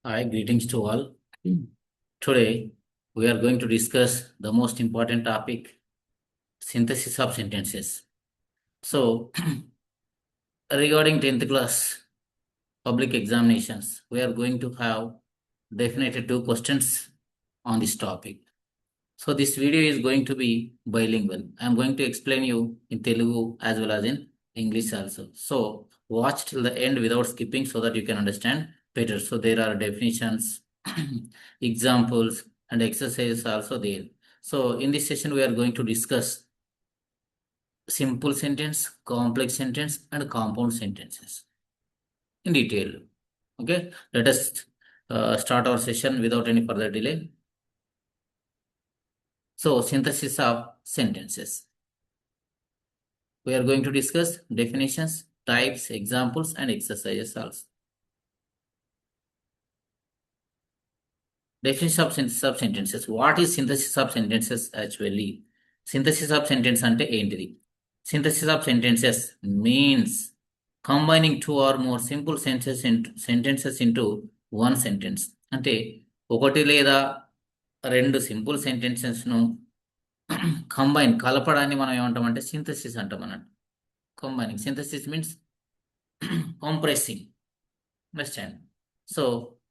Hi, greetings to all. Today, we are going to discuss the most important topic, synthesis of sentences. So, regarding 10th class public examinations, we are going to have definitely two questions on this topic. So, this video is going to be bilingual. I am going to explain you in Telugu as well as in English also. So, watch till the end without skipping so that you can understand better. So, there are definitions, examples, and exercises also there. So, in this session, we are going to discuss simple sentence, complex sentence, and compound sentences in detail. Okay, let us start our session without any further delay. So, synthesis of sentences. We are going to discuss definitions, types, examples, and exercises also. Definition of synthesis of sentences. What is synthesis of sentences actually? Synthesis of sentence అంటే ఏంటిది? Synthesis of sentences means combining two or more simple sentences into one sentence. అంటే ఒకటి లేదా రెండు simple సెంటెన్సెస్ను కలపడాన్ని మనం ఏమంటామంటే synthesis అంటాం అన్నట్టు. Combining. Synthesis means compressing. Understand? So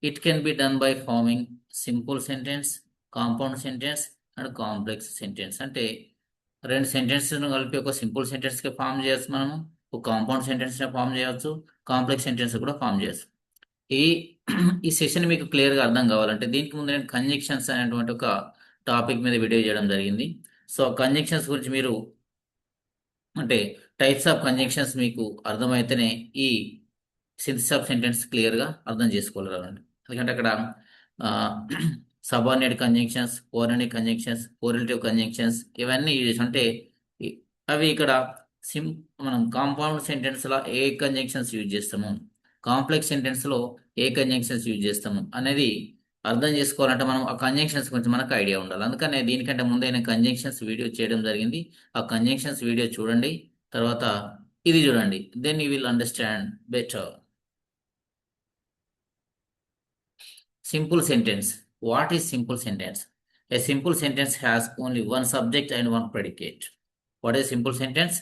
it can be done by forming simple sentence, compound sentence, and complex sentence. అంటే రెండు సెంటెన్సెస్ను కలిపి ఒక సింపుల్ సెంటెన్స్కి ఫామ్ చేయొచ్చు, మనము ఒక కాంపౌండ్ సెంటెన్స్ని ఫామ్ చేయవచ్చు, కాంప్లెక్స్ సెంటెన్స్ కూడా ఫామ్ చేయొచ్చు. ఈ ఈ సెషన్ మీకు క్లియర్గా అర్థం కావాలంటే దీనికి ముందు నేను కంజంక్షన్స్ అనేటువంటి ఒక టాపిక్ మీద వీడియో చేయడం జరిగింది. సో కంజంక్షన్స్ గురించి మీరు అంటే టైప్స్ ఆఫ్ కంజంక్షన్స్ మీకు అర్థమైతేనే ఈ సింథసిస్ ఆఫ్ సెంటెన్స్ క్లియర్గా అర్థం చేసుకోగలరండి. ఎందుకంటే అక్కడ subordinate conjunctions, coordinate conjunctions, correlative conjunctions ఇవన్నీ యూజ్ చేసి అంటే అవి ఇక్కడ సిం మనం కాంపౌండ్ సెంటెన్స్లో ఏ కంజంక్షన్స్ యూజ్ చేస్తాము, కాంప్లెక్స్ సెంటెన్స్లో ఏ కంజంక్షన్స్ యూజ్ చేస్తాము అనేది అర్థం చేసుకోవాలంటే మనం ఆ కంజంక్షన్స్ గురించి మనకు ఐడియా ఉండాలి. అందుకనే దీనికంటే ముందే నేను కంజంక్షన్స్ వీడియో చేయడం జరిగింది. ఆ కంజంక్షన్స్ వీడియో చూడండి, తర్వాత ఇది చూడండి, then you will understand better. Simple sentence. What is simple sentence? A simple sentence has only one subject and one predicate. What is simple sentence?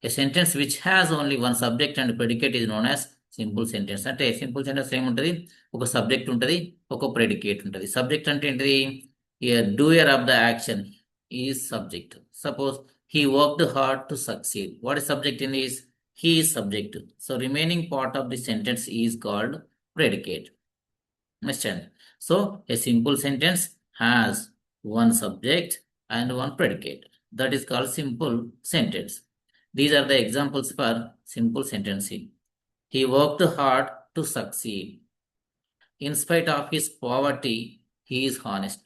A sentence which has only one subject and predicate is known as simple sentence. అంటే simple sentence ఏముంటుంది, ఒక subject ఉంటుంది, ఒక predicate ఉంటుంది. Subject అంటే ఏంటిది, doer of the action is subject. Suppose he worked hard to succeed. What is subject in this? He is subject. So remaining part of the sentence is called predicate. Understand? So a simple sentence has one subject and one predicate. That is called simple sentence. These are the examples for simple sentencing. He worked hard to succeed. In spite of his poverty, he is honest.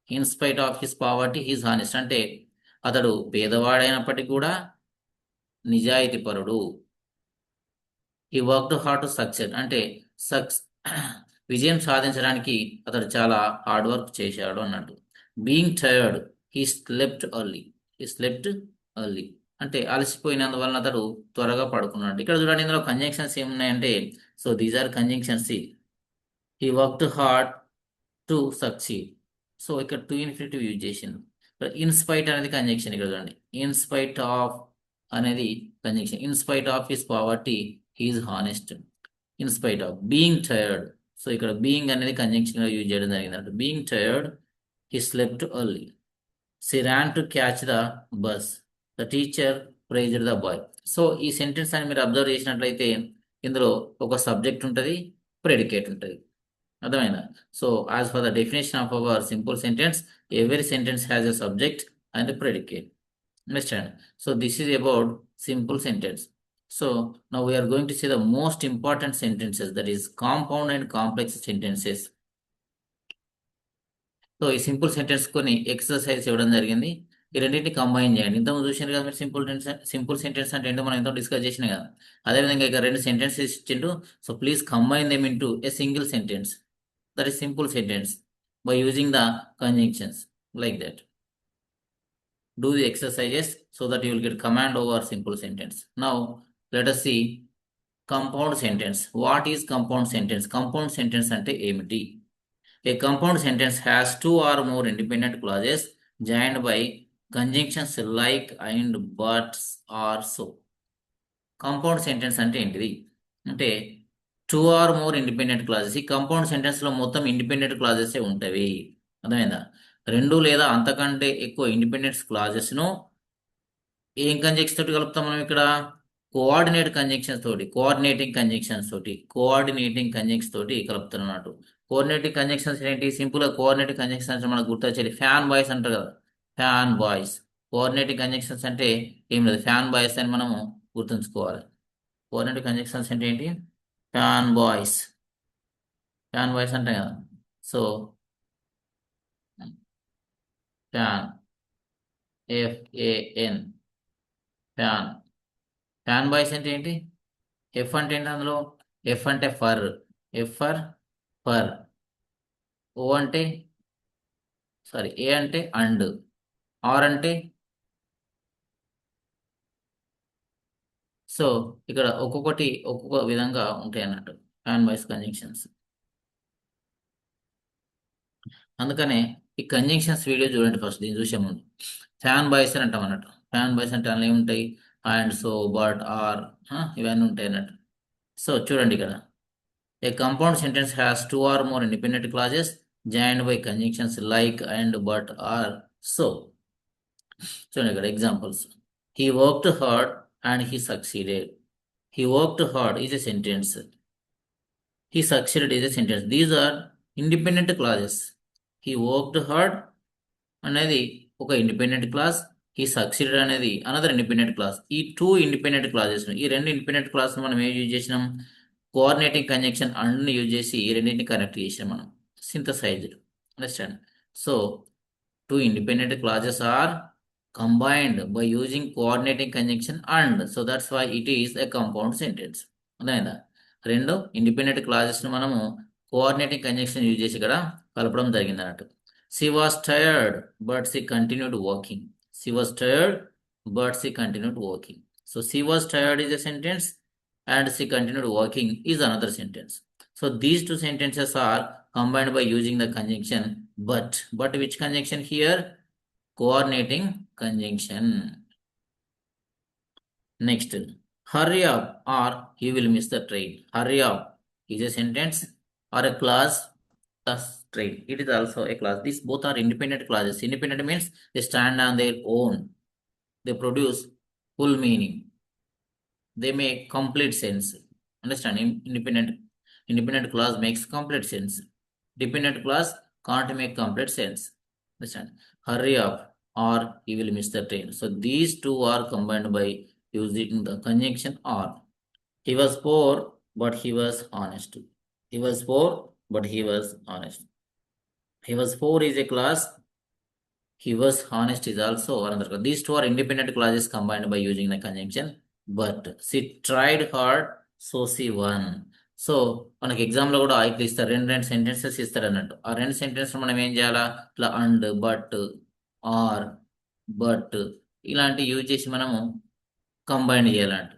In spite of his poverty, he is honest. అంటే అతడు పేదవాడైనప్పటికీ కూడా నిజాయితీపరుడు. He worked hard to succeed. అంటే విజయం సాధించడానికి అతడు చాలా hard work చేశాడు అన్నట్టు. Being tired, he slept early. He slept early అంటే అలసిపోయినందువలన అతడు త్వరగా పడుకున్నాడు. ఇక్కడ చూడండి, ఇందులో కంజంక్షన్స్ ఏమున్నాయంటే, so these are conjunctions. He worked hard to succeed. So ఇక్కడ టు ఇన్ఫినిటివ్ యూజ్ చేసింది. ఇన్స్పైట్ అనేది కంజంక్షన్. ఇక్కడ చూడండి, ఇన్స్పైట్ ఆఫ్ అనేది conjunction. In spite of his poverty he is honest. In spite of being tired. So ఇక్కడ బీయింగ్ అనేది conjunction గా use చేయడం జరిగింది అంటే being tired, he slept early. She ran to catch the bus. The teacher praised the boy. So ఈ sentence అని మీరు observe చేసినట్లయితే ఇందులో ఒక సబ్జెక్ట్ ఉంటుంది, ప్రెడికేట్ ఉంటుంది. అర్థమైందా? So as for the definition of our simple sentence, every sentence has a subject and a predicate. Understand? So this is about simple sentence. So now we are going to see the most important sentences, that is compound and complex sentences. So ఈ simple sentence కొన్ని exercise ఇవ్వడం జరిగింది. ఈ రెండింటిని combine చేయండి. ఇంతకుముందు చూసారు కదా మీరు, సింపుల్ సెంటెన్స్ అంటే ఏంటో మనం ఎంతో డిస్కస్ చేసిన కదా. అదేవిధంగా ఇక రెండు సెంటెన్సెస్ ఇచ్చిండు. So please combine them into a single sentence, that is simple sentence, by using the conjunctions like that. Do the exercises so that you will get command over simple sentence. Now let us see compound sentence. What is compound sentence? Compound sentence అంటే ఏమిటి? A compound sentence has two or more independent clauses joined by conjunctions like and, but, or, so. Compound sentence అంటే ఏంటిది అంటే two or more independent clauses. ఈ compound sentence లో మొత్తం independent clauses ఉంటవి. అర్థమైందా? రెండు లేదా అంతకంటే ఎక్కువ ఇండిపెండెన్స్ క్లాజెస్ ను ఏం కంజంక్షన్ తోటి కలుపుతాం మనం ఇక్కడ? కోఆర్డినేటింగ్ కంజంక్షన్స్ తోటి కలుపుతాం అన్నట్టు. కోఆర్డినేటింగ్ కంజంక్షన్స్ ఏంటి? సింపుల్ గా కోఆర్డినేటింగ్ కంజంక్షన్స్ మనకు గుర్తొచ్చేది ఫ్యాన్ బాయ్స్ అంటారు కదా, ఫ్యాన్ బాయ్స్. కోఆర్డినేటింగ్ కంజంక్షన్స్ అంటే ఏం లేదు, ఫ్యాన్ బాయ్స్ అని మనము గుర్తుంచుకోవాలి. కోఆర్డినేటింగ్ కంజంక్షన్స్ అంటే ఏంటి? ఫ్యాన్ బాయ్స్ అంటాం కదా. So fan, FAN, fan boys అంటే ఏంటి? ఎఫ్ అంటే ఏంటి అందులో? ఎఫ్ అంటే ఫర్, ఫర్. ఓ అంటే సారీ, ఏ అంటే అండ్, ఆర్ అంటే. సో ఇక్కడ ఒక్కొక్కటి ఒక్కొక్క విధంగా ఉంటాయి అన్నట్టు ఫ్యాన్ బాయ్స్ కంజంక్షన్స్. అందుకనే ఈ కంజంక్షన్స్ వీడియో చూడండి ఫస్ట్, దీన్ని చూసే ముందు. ఫ్యాన్ బాయ్స్ అని అంటాం అన్నట్టు. ఫ్యాన్ బాయ్స్ అంటే అందులో ఏముంటాయి? అండ్, సో, బట్, ఆర్, ఇవన్నీ ఉంటాయి అన్నట్టు. సో చూడండి ఇక్కడ, a compound sentence has two or more independent clauses joined by conjunctions like and, but, or, so. చూడండి ఇక్కడ examples. He worked hard and he succeeded. He worked hard is a sentence. He succeeded is a sentence. These are independent clauses. He worked hard అనేది ఒక independent class, he succeeded అనేది another independent class. ఈ two independent classes, ఈ రెండు independent class మనం ఏం use చేసినాం? Coordinating conjunction and use చేసి ఈ రెండింటిని కనెక్ట్ చేసాం మనం, synthesized. Understand? So two independent clauses are combined by using coordinating conjunction and, so that's why it is a compound sentence. అర్థమైందా? రెండు ఇండిపెండెంట్ క్లాజెస్ ను మనము కోఆర్డినేటింగ్ కంజంక్షన్ యూజ్ చేసి ఇక్కడ కలపడం జరిగింది అన్నట్టు. She was tired but she continued walking. She was tired but she continued walking. So she was tired is a sentence and she continued walking is another sentence. So these two sentences are combined by using the conjunction but. But which conjunction here? Coordinating conjunction. Next, hurry up or you will miss the train. Hurry up is a sentence or a clause plus train. It is also a clause. These both are independent clauses. Independent means they stand on their own. They produce full meaning. They make complete sense. Understand? Independent clause makes complete sense. Dependent clause can't make complete sense. Understand? Hurry up or you will miss the train. So these two are combined by using the conjunction or. He was poor but he was honest. He was poor but he was honest. He was poor is a clause. He was honest is also another clause. These two are independent clauses combined by using the conjunction but. She tried hard so she won. So మనకి ఎగ్జామ్లో కూడా ఇట్లా ఇస్తారు, రెండు sentences ఇస్తారు అన్నట్టు. ఆ రెండు సెంటెన్స్ మనం ఏం చేయాలా? ఇట్లా అండ్, బట్, ఆర్, బట్ ఇలాంటి యూజ్ చేసి మనము కంబైన్ చేయాలంట.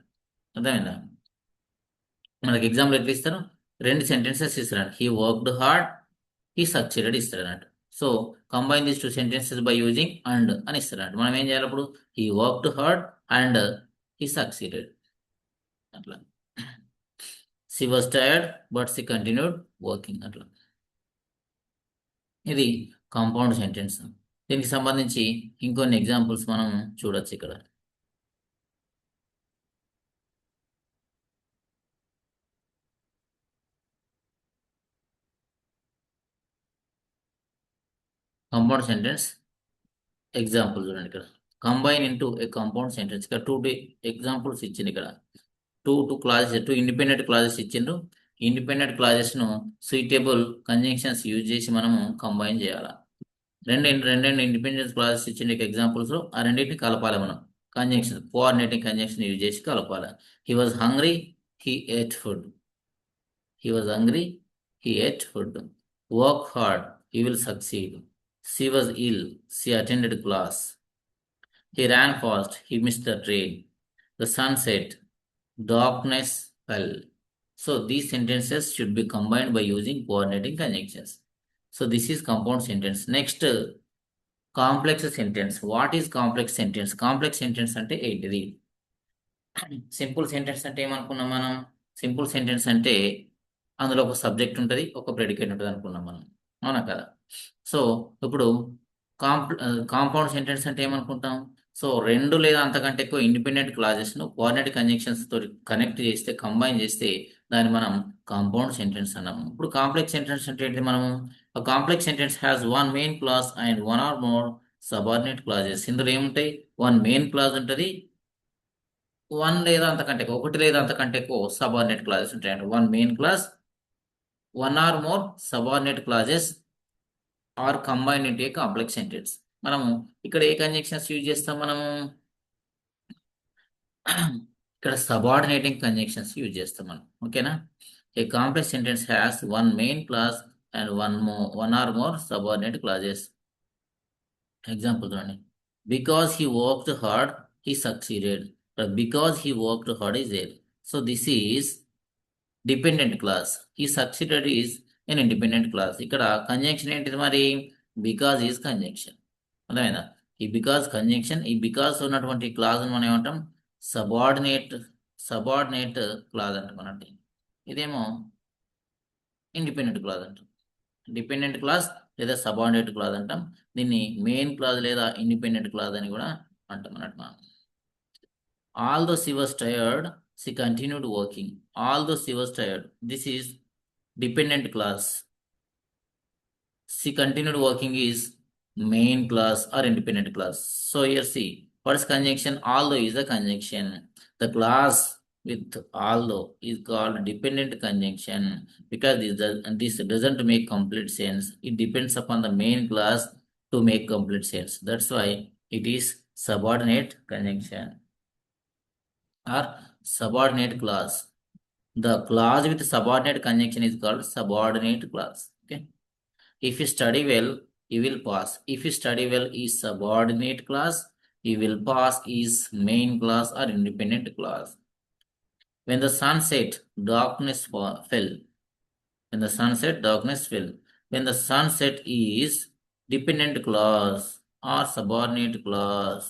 అర్థమైందా? మనకి ఎగ్జామ్లో ఎట్లా ఇస్తారు? రెండు సెంటెన్సెస్ ఇస్తారు. He worked hard, he succeeded ఇస్తారు అన్నట్టు. So combine these two sentences by using and అని ఇస్తారు అన్నట్టు. మనం ఏం చేయాలి అప్పుడు? He worked hard and he succeeded అట్లా. She was tired but she continued working అట్లా. ఇది కాంపౌండ్ సెంటెన్స్. దీనికి సంబంధించి ఇంకొన్ని ఎగ్జాంపుల్స్ మనం చూడొచ్చు ఇక్కడ. కాంపౌండ్ సెంటెన్స్ ఎగ్జాంపుల్ చూడండి ఇక్కడ. కంబైన్ ఇంటూ ఏ కాంపౌండ్ సెంటెన్స్. ఇక్కడ టూ ఎగ్జాంపుల్స్ ఇచ్చింది ఇక్కడ. Two clauses, two independent clauses ఇచ్చిండ్రు. ఇండిపెండెంట్ క్లాజెస్ ను సూటబుల్ కంజంక్షన్స్ యూజ్ చేసి మనము కంబైన్ చేయాలి. రెండు ఇండిపెండెంట్ క్లాజెస్ ఇచ్చిండు ఎగ్జాంపుల్స్. ఆ రెండింటిని కలపాలి మనం. కంజంక్షన్, కోఆర్డినేటింగ్ కంజంక్షన్ యూజ్ చేసి కలపాలి. He was hungry, he at food. He was hungry, he at food. Work hard, he will succeed. She was ill, she attended class. He ran fast, he missed the train. The sun set, darkness fell. So these sentences should be combined by using coordinating conjunctions. So this is compound sentence. Next, complex sentence. What is complex sentence? Complex sentence అంటే ఏంటిది? Simple sentence అంటే ఏమనుకున్నాం మనం? Simple sentence అంటే అందులో ఒక subject ఉంటుంది, ఒక ప్రెడికేట్ ఉంటుంది అనుకున్నాం మనం. అవునా కదా? సో ఇప్పుడు కాంపౌండ్ సెంటెన్స్ అంటే ఏమనుకుంటాం? సో రెండు లేదా అంతకంటే ఎక్కువ ఇండిపెండెంట్ క్లాజెస్ను కోఆర్డినేట్ కంజంక్షన్స్ తోటి కనెక్ట్ చేస్తే, కంబైన్ చేస్తే దాన్ని మనం కాంపౌండ్ సెంటెన్స్ అన్నాము. ఇప్పుడు కాంప్లెక్స్ సెంటెన్స్ అంటే ఏంటి? మనము complex sentence has one main clause and one or more subordinate clauses. ఇందులో ఏముంటాయి? వన్ మెయిన్ క్లాజ్ ఉంటుంది, వన్ లేదా అంతకంటే ఎక్కువ, ఒకటి లేదా అంతకంటే ఎక్కువ సబార్డినేట్ క్లాజెస్ ఉంటాయండి. One main clause, one or more subordinate clauses are combined into a complex sentence. మనము ఇక్కడ ఏ కంజంక్షన్స్ యూజ్ చేస్తాం? మనము ఇక్కడ సబార్డినేటింగ్ కంజంక్షన్స్ యూజ్ చేస్తాం మనం. ఓకేనా? A complex sentence has one main clause and one or more subordinate clauses. Example చూడండి. Because he worked hard he succeeded. Because he worked hard is there. So this is dependent clause. ఈ succeeded is an independent clause. ఇక్కడ conjunction ఏంటిది మరి? Because is conjunction. అర్థమైందా? ఈ because conjunction, ఈ because ఉన్నటువంటి clause మనం ఏమంటాం? సబార్డినేట్ క్లాజ్ అంటాం అన్నట్టు. ఇదేమో ఇండిపెండెంట్ క్లాజ్ అంటాం. డిపెండెంట్ క్లాజ్ లేదా సబార్డినేట్ క్లాజ్ అంటాం. దీన్ని మెయిన్ క్లాజ్ లేదా ఇండిపెండెంట్ క్లాజ్ అని కూడా అంటాం అన్నట్టు మనం. Although she was tired, she continued working. Although she was tired. This is dependent clause. She continued working is main clause or independent clause. So here see, what is conjunction? Although is the conjunction. The clause with although is called dependent conjunction because this doesn't make complete sense. It depends upon the main clause to make complete sense. That's why it is subordinate conjunction or subordinate clause. The clause with subordinate conjunction is called subordinate clause. Okay. If you study well, you will pass. If you study well is subordinate clause. You will pass is main clause or independent clause. When the sun set, darkness fell. When the sun set, darkness fell. When the sun set is dependent clause or subordinate clause.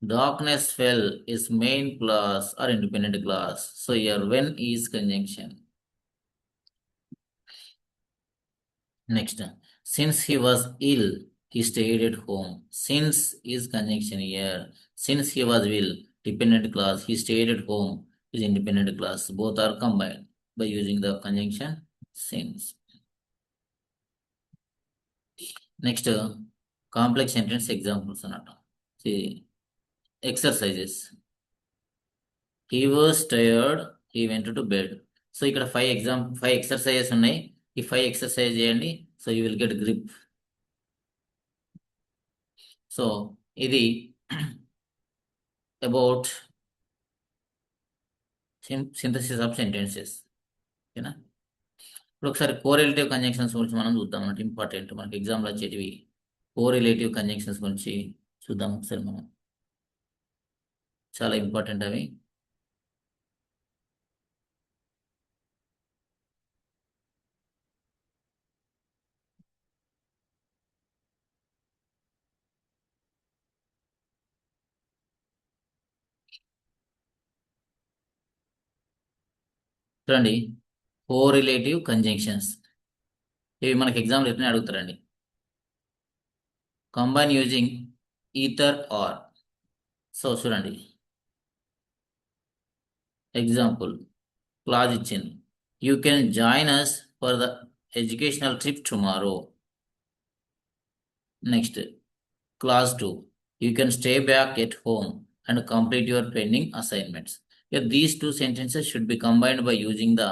Darkness fell is main clause or independent clause. So here when is conjunction. Next, since he was ill, he stayed at home. Since is conjunction here. Since he was ill, dependent clause. He stayed at home is independent clause. Both are combined by using the conjunction since. Next, complex sentence examples. See, exercises. He was tired, he went to bed. So ఇక్కడ 5 exercises ఉన్నాయి. ఈ 5 exercise చేయండి. So you will get grip. So ఇది about synthesis of sentences. ఓకేనా? ఇప్పుడు ఒకసారి correlative conjunctions గురించి మనం చూద్దాం అన్నట్టు. ఇంపార్టెంట్ మనకి ఎగ్జామ్లో వచ్చేటివి కోరిలేటివ్ కంజంక్షన్స్ గురించి చూద్దాం ఒకసారి మనం. చాలా ఇంపార్టెంట్ అవి. చూడండి, కోరిలేటివ్ కంజంక్షన్స్ ఇవి మనకి ఎగ్జామ్లో ఎట్లా అడుగుతారండి. Combine using either or. So చూడండి, ఎగ్జాంపుల్ క్లాజ్ ఇచ్చింది. You can join us for the educational trip tomorrow. Next, clause 2, you can stay back at home and complete your pending assignments. Here, these two sentences should be combined by using the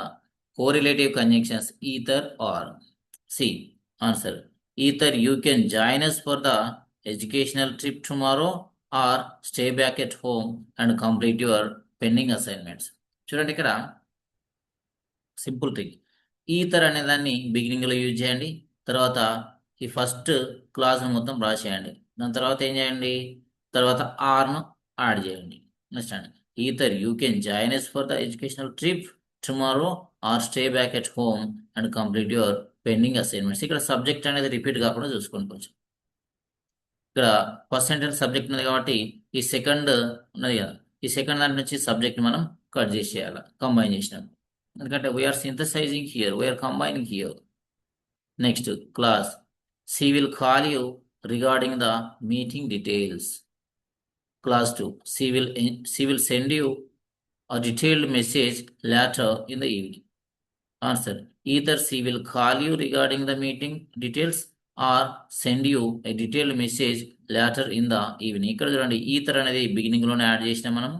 correlative conjunctions either or. See, answer. Either you can join us for the educational trip tomorrow or stay back at home and complete your pending assignments. చూడండి, ఇక్కడ simple trick. Ether అనే దాన్ని బిగినింగ్లో use చేయండి. తర్వాత ఈ first క్లాజ్ను మొత్తం రాసేయండి. దాని తర్వాత ఏం చేయండి? తర్వాత ఆర్ను యాడ్ చేయండి. Understand? either you can join us for the educational trip tomorrow or stay back at home and complete your pending assignments. ఇక్కడ సబ్జెక్ట్ అనేది రిపీట్ కాకుండా చూసుకోండి కొంచెం. ఇక్కడ ఫస్ట్ సెంటెన్స్ సబ్జెక్ట్ ఉన్నది కాబట్టి ఈ సెకండ్ ఉన్నది కదా, ఈ సెకండ్ దాని నుంచి సబ్జెక్ట్ మనం కట్ చేసేయాలి కంబైన్ చేసినప్పుడు, ఎందుకంటే we are synthesizing here, we are combining here. Next class, she will call you regarding the meeting details. Class 2, she will send you a detailed message later in the evening. Answer, either she will call you regarding the meeting details or send you a detailed message later in the evening. ఇక్కడ చూడండి, ether అనేది beginning లోనే add చేసినాం మనం,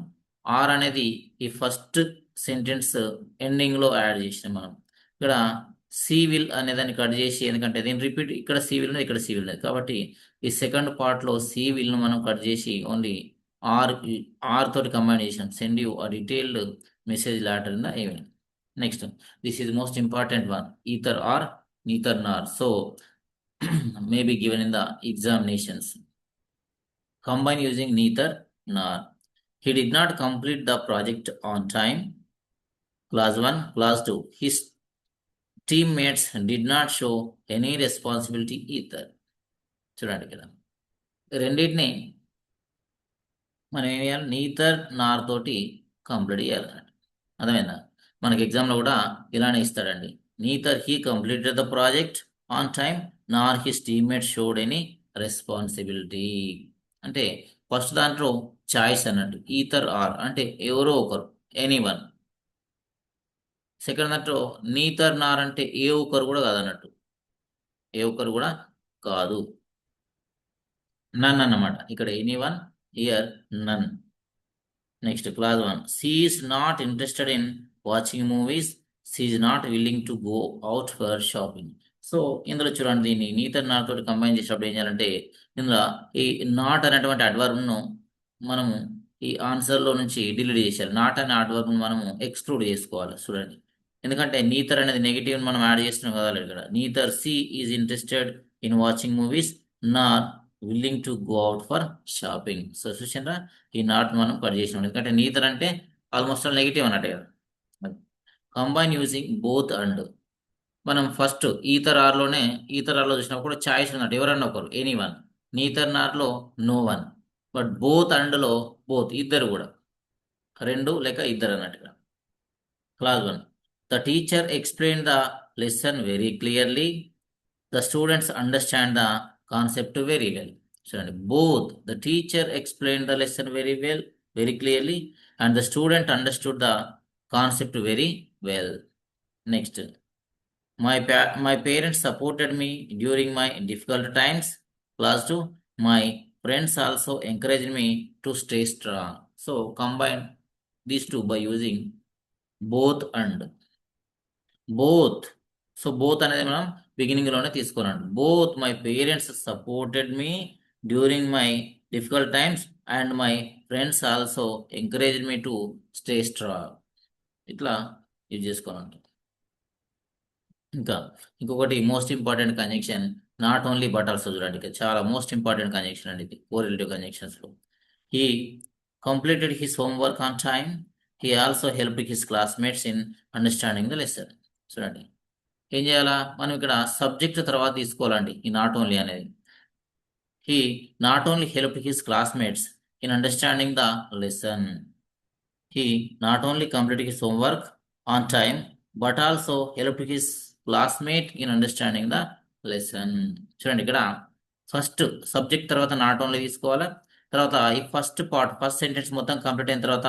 are అనేది ఈ first sentence ending లో add చేసినాం మనం. ఇక్కడ సివిల్ అనే దాన్ని కట్ చేసి, ఎందుకంటే దీన్ని రిపీట్, ఇక్కడ సివిల్ ఇక్కడ సివిల్ కాబట్టి ఈ సెకండ్ పార్ట్ లో సివిల్ ను మనం కట్ చేసి ఓన్లీ ఆర్ తోటి కంబైన్ చేసాం, send you a detailed message later in the evening. Next, this is the most important one, either or, neither nor. So, may be given in the examinations. Combine using neither nor. He did not complete the project on time. Class 1, Class 2. His teammates did not show any responsibility either. చూడండి కదా, రెండింటిని మనం ఏం చేయాలి, నీతర్ నార్ తోటి complete చేయాలన్నట్టు. అర్థమైందా? మనకి ఎగ్జామ్లో కూడా ఇలానే ఇస్తాడండి, neither he completed the project on time nor his teammate showed any responsibility. అంటే ఫస్ట్ దాంట్లో చాయిస్ అన్నట్టు, ఈథర్ ఆర్ అంటే ఎవరో ఒకరు, ఎనీ వన్. సెకండ్ దాంట్లో నీతర్ నార్ అంటే ఏ ఒకరు కూడా కాదన్నట్టు, ఏ ఒకరు కూడా కాదు, నన్ అన్నమాట. ఇక్కడ any one, here none. Next class 1, she is not interested in watching movies, she is not willing to go out for shopping. So ఇందులో చూడండి, దీన్ని నీతర్ నాట్ తోటి కంబైన్ చేసినప్పుడు ఏం చేయాలంటే, ఇందులో ఈ నాట్ అనేటువంటి అడ్వర్బ్ను మనము ఈ ఆన్సర్లో నుంచి డిలీట్ చేసేయాలి. నాట్ అనే అడ్వర్బ్ను మనము ఎక్స్క్లూడ్ చేసుకోవాలి. చూడండి, ఎందుకంటే నీతర్ అనేది నెగిటివ్ మనం యాడ్ చేస్తున్నాం కదా ఇక్కడ. Neither she is interested in watching movies nor willing to go out for shopping. So చూసారా, ఈ నాట్ మనం కట్ చేసినాం, ఎందుకంటే నీతర్ అంటే ఆల్మోస్ట్ నెగిటివ్ అన్నట్టు కదా. Combine using both and. మనం ఫస్ట్ ఈథర్ ఆర్లోనే, ఈథర్ ఆర్లో చూసినప్పుడు చాయిస్ ఉన్నట్టు, ఎవరన్నా ఒకరు, ఎనీ వన్. నీతర్ నార్లో నో వన్, బట్ బోత్ అండ్లో బోత్, ఇద్దరు కూడా, రెండు లేక ఇద్దరు అన్నట్టుగా. Clause 1, the teacher explain the lesson very clearly, the students understand the concept very well. చూడండి, both the teacher explain the lesson very well, very clearly, and the student understood the concept very well. Next, my parents supported me during my difficult times. Class 2, my friends also encouraged me to stay strong. So combine these two by using both and. Both. So both అనేది మనం beginning లోనే తీసుకున్నాం. Both my parents supported me during my difficult times and my friends also encourage me to stay strong. ఇట్లా use చేసుకోవాలంట. ఇంకా ఇంకొకటి most important conjunction, not only but also. చూడండి, చాలా most important conjunction అండి ఇది కోరిలేటివ్ కంజంక్షన్స్ లో. He completed his homework on time, he also help his classmates in understanding the lesson. చూడండి, ఏం చేయాలా, మనం ఇక్కడ సబ్జెక్ట్ తర్వాత తీసుకోవాలండి ఈ నాట్ ఓన్లీ అనేది. He not only help his classmates in understanding the lesson, he not only complete his homework on time but also help his classmate in understanding the lesson. చూడండి, ఇక్కడ ఫస్ట్ సబ్జెక్ట్ తర్వాత not only తీసుకోవాలి, తర్వాత ఈ first part, first sentence మొత్తం complete అయిన తర్వాత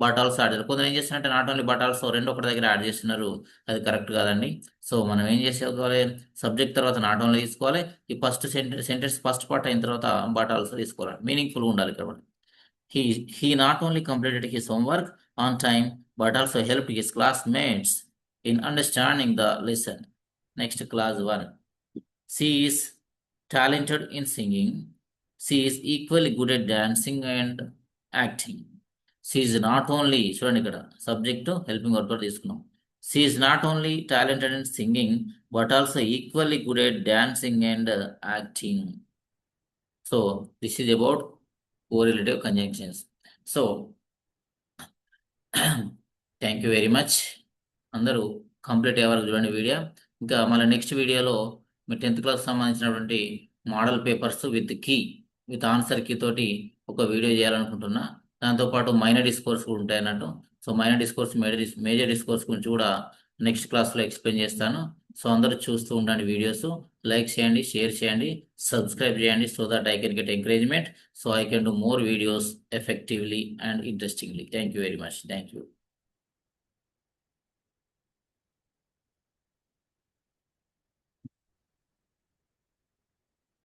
but also add చేయాలి. కొందరు ఏం చేస్తున్నారంటే నాట్ ఓన్లీ బట్ ఆల్సో రెండు ఒకటి దగ్గర యాడ్ చేస్తున్నారు, అది కరెక్ట్ కాదండి. సో మనం ఏం చేసుకోవాలి, సబ్జెక్ట్ తర్వాత నాట్ ఓన్లీ తీసుకోవాలి, ఈ ఫస్ట్ సెంటెన్స్ ఫస్ట్ పార్ట్ అయిన తర్వాత బట్ ఆల్సో తీసుకోవాలి, మీనింగ్ఫుల్ ఉండాలి ఇక్కడ. He not only completed his homework on time but also help his classmates in understanding the lesson. Next, class 1, she is talented in singing, she is equally good at dancing and acting. She is not only, చూడండి ఇక్కడ subject helping verb తీసుకున్నాం, she is not only talented in singing but also equally good at dancing and acting. So this is about correlative conjunctions. So thank you very much. అందరూ complete అయ్యే వరకు చూడండి video. ఇంకా మళ్ళీ next వీడియోలో మీ 10th class సంబంధించినటువంటి model papers with key, with answer key తోటి ఒక వీడియో చేయాలనుకుంటున్నా. దాంతోపాటు మైనర్ డిస్కోర్స్ కూడా ఉంటాయి అన్నట్టు. So minor discourse, major discourse గురించి కూడా నెక్స్ట్ క్లాస్లో ఎక్స్ప్లెయిన్ చేస్తాను. సో అందరూ చూస్తూ ఉండండి వీడియోస్. లైక్ చేయండి, షేర్ చేయండి, సబ్స్క్రైబ్ చేయండి, so that I can get encouragement, so I can do more videos effectively and interestingly. Thank you very much. Thank you.